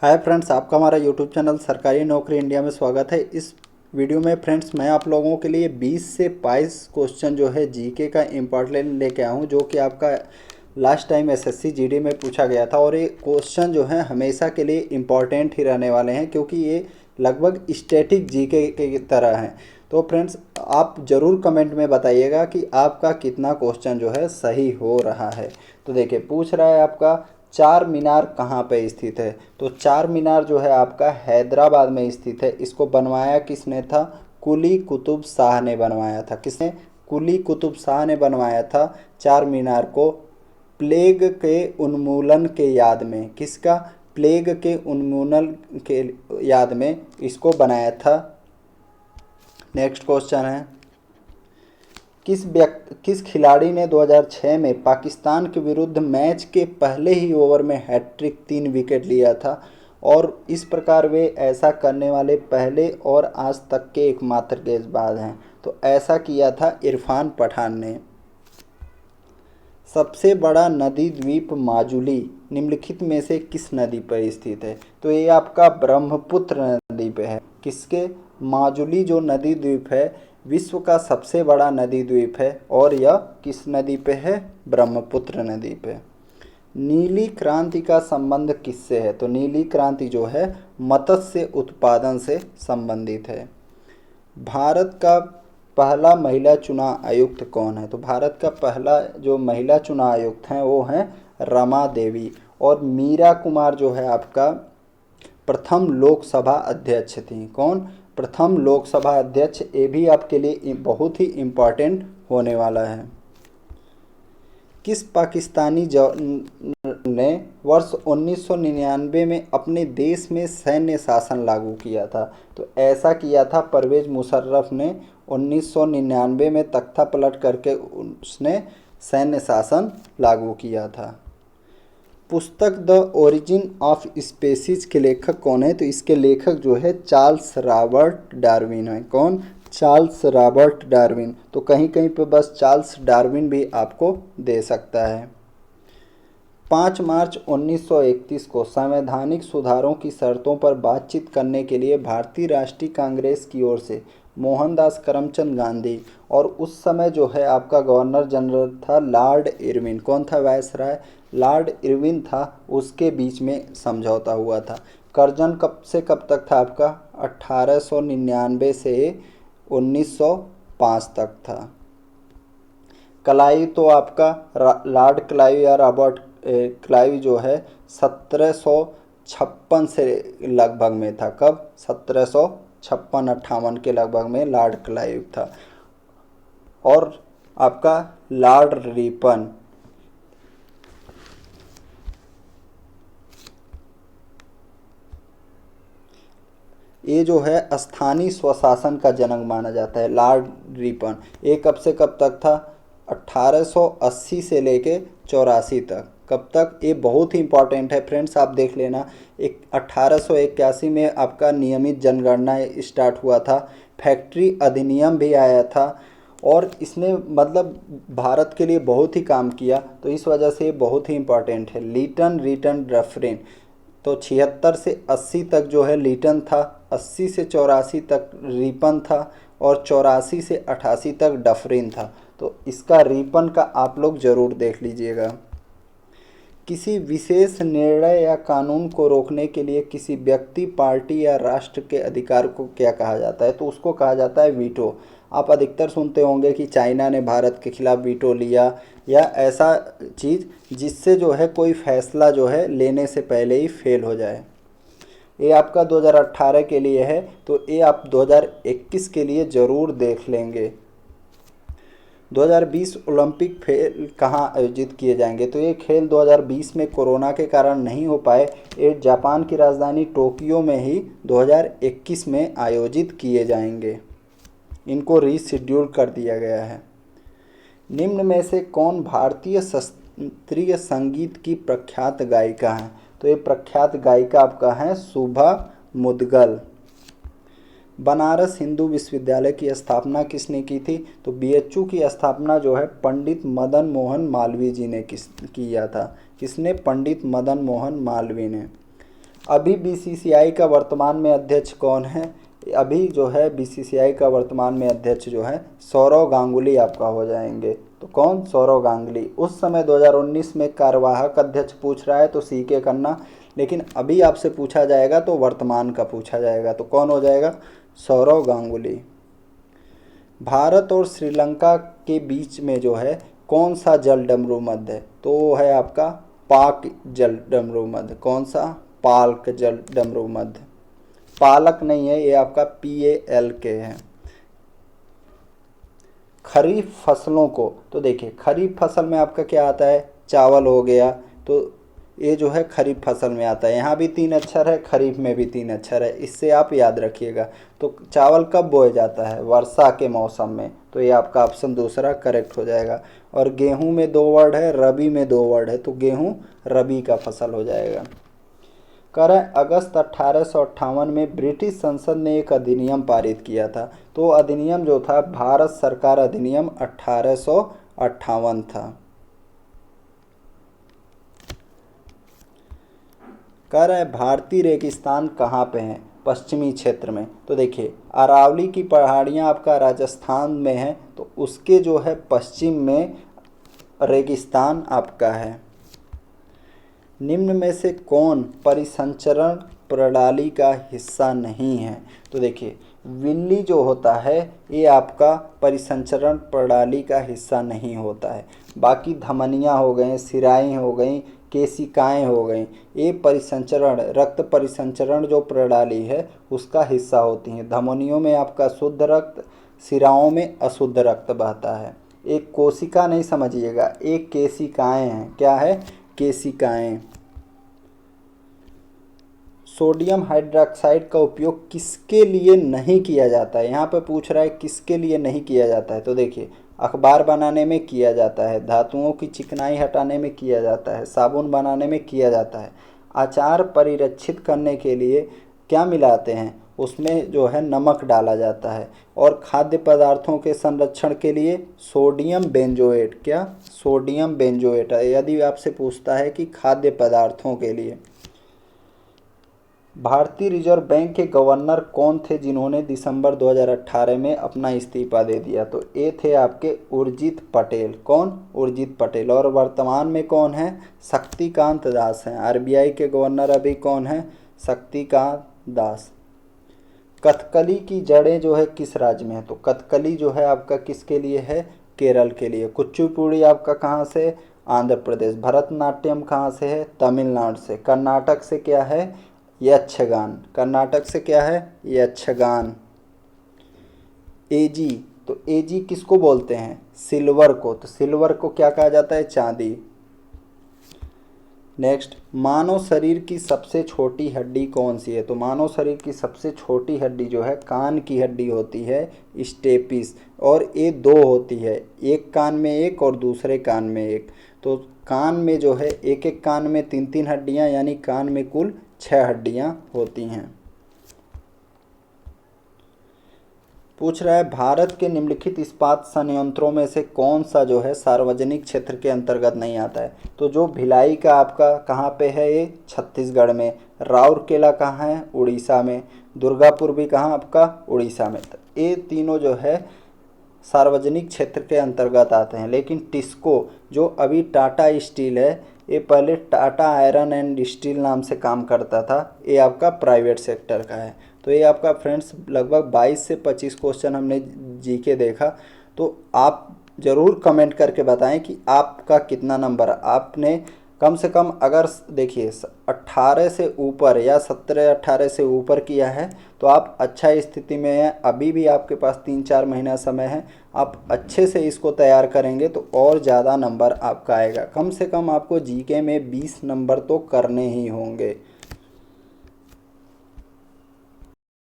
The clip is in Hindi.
हाय फ्रेंड्स, आपका हमारा यूट्यूब चैनल सरकारी नौकरी इंडिया में स्वागत है। इस वीडियो में फ्रेंड्स मैं आप लोगों के लिए 20 से 22 क्वेश्चन जो है जीके का इम्पोर्टेंट लेके आया हूँ, जो कि आपका लास्ट टाइम एसएससी जीडी में पूछा गया था। और ये क्वेश्चन जो है हमेशा के लिए इम्पॉर्टेंट ही रहने वाले हैं, क्योंकि ये लगभग स्टैटिक जीके की तरह हैं। तो फ्रेंड्स आप ज़रूर कमेंट में बताइएगा कि आपका कितना क्वेश्चन जो है सही हो रहा है। तो देखिए, पूछ रहा है आपका चार मीनार कहाँ पे स्थित है। तो चार मीनार जो है आपका हैदराबाद में स्थित है। इसको बनवाया किसने था? कुली कुतुब शाह ने बनवाया था। किसने? कुली कुतुब शाह ने बनवाया था चार मीनार को, प्लेग के उन्मूलन के याद में। किसका? प्लेग के उन्मूलन के याद में इसको बनाया था। नेक्स्ट क्वेश्चन है, किस खिलाड़ी ने 2006 में पाकिस्तान के विरुद्ध मैच के पहले ही ओवर में हैट्रिक 3 विकेट लिया था, और इस प्रकार वे ऐसा करने वाले पहले और आज तक के एकमात्र गेंदबाज हैं। तो ऐसा किया था इरफान पठान ने। सबसे बड़ा नदी द्वीप माजुली निम्नलिखित में से किस नदी पर स्थित है? तो ये आपका ब्रह्मपुत्र नदी पे है। किसके? माजुली जो नदी द्वीप है विश्व का सबसे बड़ा नदी द्वीप है, और यह किस नदी पे है? ब्रह्मपुत्र नदी पे। नीली क्रांति का संबंध किससे है? तो नीली क्रांति जो है मत्स्य उत्पादन से संबंधित है। भारत का पहला महिला चुनाव आयुक्त कौन है? तो भारत का पहला जो महिला चुनाव आयुक्त हैं वो हैं रमा देवी। और मीरा कुमार जो है आपका प्रथम लोकसभा अध्यक्ष थी। कौन? प्रथम लोकसभा अध्यक्ष। ये भी आपके लिए बहुत ही इम्पोर्टेंट होने वाला है। किस पाकिस्तानी ने वर्ष 1999 में अपने देश में सैन्य शासन लागू किया था? तो ऐसा किया था परवेज मुशर्रफ ने 1999 में तख्ता पलट करके उसने सैन्य शासन लागू किया था। पुस्तक द ओरिजिन ऑफ स्पेसीज के लेखक कौन है? तो इसके लेखक जो है चार्ल्स रॉबर्ट डार्विन है। कौन? Charles Robert Darwin. तो कहीं कहीं पे बस चार्ल्स डार्विन भी आपको दे सकता है। 5 मार्च 1931 को संवैधानिक सुधारों की शर्तों पर बातचीत करने के लिए भारतीय राष्ट्रीय कांग्रेस की ओर से मोहनदास करमचंद गांधी और उस समय जो है आपका गवर्नर जनरल था लॉर्ड इरविन। कौन था वायसराय? लॉर्ड इरविन था। उसके बीच में समझौता हुआ था। करजन कब से कब तक था आपका? 1899 से 1905 तक था। क्लाइव तो आपका लॉर्ड क्लाइव या रॉबर्ट क्लाइव जो है 1756 से लगभग में था। कब? 1756-58 के लगभग में लॉर्ड क्लाइव था। और आपका लॉर्ड रिपन, ये जो है स्थानीय स्वशासन का जनक माना जाता है। लॉर्ड रिपन ये कब से कब तक था? 1880 से लेके 84 तक। कब तक? ये बहुत ही इंपॉर्टेंट है फ्रेंड्स, आप देख लेना। 1881 में आपका नियमित जनगणना स्टार्ट हुआ था। फैक्ट्री अधिनियम भी आया था, और इसने मतलब भारत के लिए बहुत ही काम किया। तो इस वजह से ये बहुत ही इंपॉर्टेंट है। लीटन रिटन डफरिन, तो 76 से 80 तक जो है लीटन था, 80 से 84 तक रिपन था, और 84 से 88 तक डफरिन था। तो इसका रिपन का आप लोग ज़रूर देख लीजिएगा। किसी विशेष निर्णय या कानून को रोकने के लिए किसी व्यक्ति, पार्टी या राष्ट्र के अधिकार को क्या कहा जाता है? तो उसको कहा जाता है वीटो। आप अधिकतर सुनते होंगे कि चाइना ने भारत के खिलाफ वीटो लिया, या ऐसा चीज़ जिससे जो है कोई फैसला जो है लेने से पहले ही फेल हो जाए। ये आपका 2018 के लिए है, तो ये आप 2021 के लिए ज़रूर देख लेंगे। 2020 ओलंपिक खेल कहाँ आयोजित किए जाएंगे? तो ये खेल 2020 में कोरोना के कारण नहीं हो पाए। ये जापान की राजधानी टोक्यो में ही 2021 में आयोजित किए जाएंगे। इनको रीशेड्यूल कर दिया गया है। निम्न में से कौन भारतीय शास्त्रीय संगीत की प्रख्यात गायिका है? तो ये प्रख्यात गायिका आपका है शुभा मुदगल। बनारस हिंदू विश्वविद्यालय की स्थापना किसने की थी? तो बीएचयू की स्थापना जो है पंडित मदन मोहन मालवीय जी ने किया था। किसने? पंडित मदन मोहन मालवीय ने। अभी बीसीसीआई का वर्तमान में अध्यक्ष कौन है? अभी जो है बीसीसीआई का वर्तमान में अध्यक्ष जो है सौरव गांगुली आपका हो जाएंगे। तो कौन? सौरव गांगुली। उस समय 2019 में कार्यवाहक अध्यक्ष पूछ रहा है तो सीके खन्ना, लेकिन अभी आपसे पूछा जाएगा तो वर्तमान का पूछा जाएगा, तो कौन हो जाएगा? सौरव गांगुली। भारत और श्रीलंका के बीच में जो है कौन सा जल डमरू मध्य है? तो वो है आपका पाक जल डमरू मध्य। कौन सा? पाल्क जल डमरू मध्य। पालक नहीं है, ये आपका PALK है। खरीफ फसलों को, तो देखिए खरीफ फसल में आपका क्या आता है? चावल हो गया, तो ये जो है खरीफ फसल में आता है। यहाँ भी 3 अक्षर है, खरीफ में भी 3 अक्षर है, इससे आप याद रखिएगा। तो चावल कब बोया जाता है? वर्षा के मौसम में, तो ये आपका ऑप्शन दूसरा करेक्ट हो जाएगा। और गेहूं में 2 वर्ड है, रबी में 2 वर्ड है, तो गेहूं रबी का फसल हो जाएगा। कह रहे हैं अगस्त 1858 में ब्रिटिश संसद ने एक अधिनियम पारित किया था, तो अधिनियम जो था भारत सरकार अधिनियम 1858 था। कह रहा है भारतीय रेगिस्तान कहाँ पे हैं? पश्चिमी क्षेत्र में। तो देखिए अरावली की पहाड़ियाँ आपका राजस्थान में है, तो उसके जो है पश्चिम में रेगिस्तान आपका है। निम्न में से कौन परिसंचरण प्रणाली का हिस्सा नहीं है? तो देखिए विल्ली जो होता है ये आपका परिसंचरण प्रणाली का हिस्सा नहीं होता है। बाकी धमनियाँ हो गए, सिराएँ हो गई, केशिकाएँ हो गई, ये परिसंचरण रक्त परिसंचरण जो प्रणाली है उसका हिस्सा होती हैं। धमनियों में आपका शुद्ध रक्त, सिराओं में अशुद्ध रक्त बहता है। एक कोशिका नहीं समझिएगा, एक केशिकाएँ हैं। क्या है? केशिकाएँ। सोडियम हाइड्रोक्साइड का उपयोग किसके लिए नहीं किया जाता है? यहाँ पे पूछ रहा है किसके लिए नहीं किया जाता है। तो देखिए अखबार बनाने में किया जाता है, धातुओं की चिकनाई हटाने में किया जाता है, साबुन बनाने में किया जाता है। अचार परिरक्षित करने के लिए क्या मिलाते हैं? उसमें जो है नमक डाला जाता है। और खाद्य पदार्थों के संरक्षण के लिए सोडियम बेंजोएट। क्या? Sodium benzoate. यदि आपसे पूछता है कि खाद्य पदार्थों के लिए। भारतीय रिजर्व बैंक के गवर्नर कौन थे जिन्होंने दिसंबर 2018 में अपना इस्तीफा दे दिया? तो ये थे आपके उर्जित पटेल। कौन? उर्जित पटेल। और वर्तमान में कौन है? शक्तिकांत दास हैं। RBI के गवर्नर अभी कौन है? शक्तिकांत दास। कथकली की जड़ें जो है किस राज्य में है? तो कथकली जो है आपका किसके लिए है? केरल के लिए। कुचिपुड़ी आपका कहाँ से? आंध्र प्रदेश। भरतनाट्यम कहाँ से है? तमिलनाडु से। कर्नाटक से क्या है? यक्षगान। कर्नाटक से क्या है? यक्षगान। एजी, तो एजी किसको बोलते हैं? सिल्वर को। तो सिल्वर को क्या कहा जाता है? चांदी। नेक्स्ट, मानव शरीर की सबसे छोटी हड्डी कौन सी है? तो मानव शरीर की सबसे छोटी हड्डी जो है कान की हड्डी होती है, स्टेपिस। और ये 2 होती है, एक कान में एक और दूसरे कान में एक। तो कान में जो है एक एक कान में 3-3 हड्डियां, यानी कान में कुल 6 हड्डियां होती हैं। पूछ रहा है भारत के निम्नलिखित इस्पात संयंत्रों में से कौन सा जो है सार्वजनिक क्षेत्र के अंतर्गत नहीं आता है? तो जो भिलाई का आपका कहाँ पे है? ये छत्तीसगढ़ में। राउरकेला कहाँ है? उड़ीसा में। दुर्गापुर भी कहाँ आपका? उड़ीसा में। तो ये तीनों जो है सार्वजनिक क्षेत्र के अंतर्गत आते हैं। लेकिन टिस्को जो अभी टाटा स्टील है, ये पहले टाटा आयरन एंड स्टील नाम से काम करता था, ये आपका प्राइवेट सेक्टर का है। तो ये आपका फ्रेंड्स लगभग 22 से 25 क्वेश्चन हमने जीके देखा। तो आप ज़रूर कमेंट करके बताएं कि आपका कितना नंबर आपने कम से कम, अगर देखिए 18 से ऊपर या 17-18 से ऊपर किया है तो आप अच्छा स्थिति में हैं। अभी भी आपके पास 3-4 महीना समय है, आप अच्छे से इसको तैयार करेंगे तो और ज़्यादा नंबर आपका आएगा। कम से कम आपको जीके में 20 नंबर तो करने ही होंगे।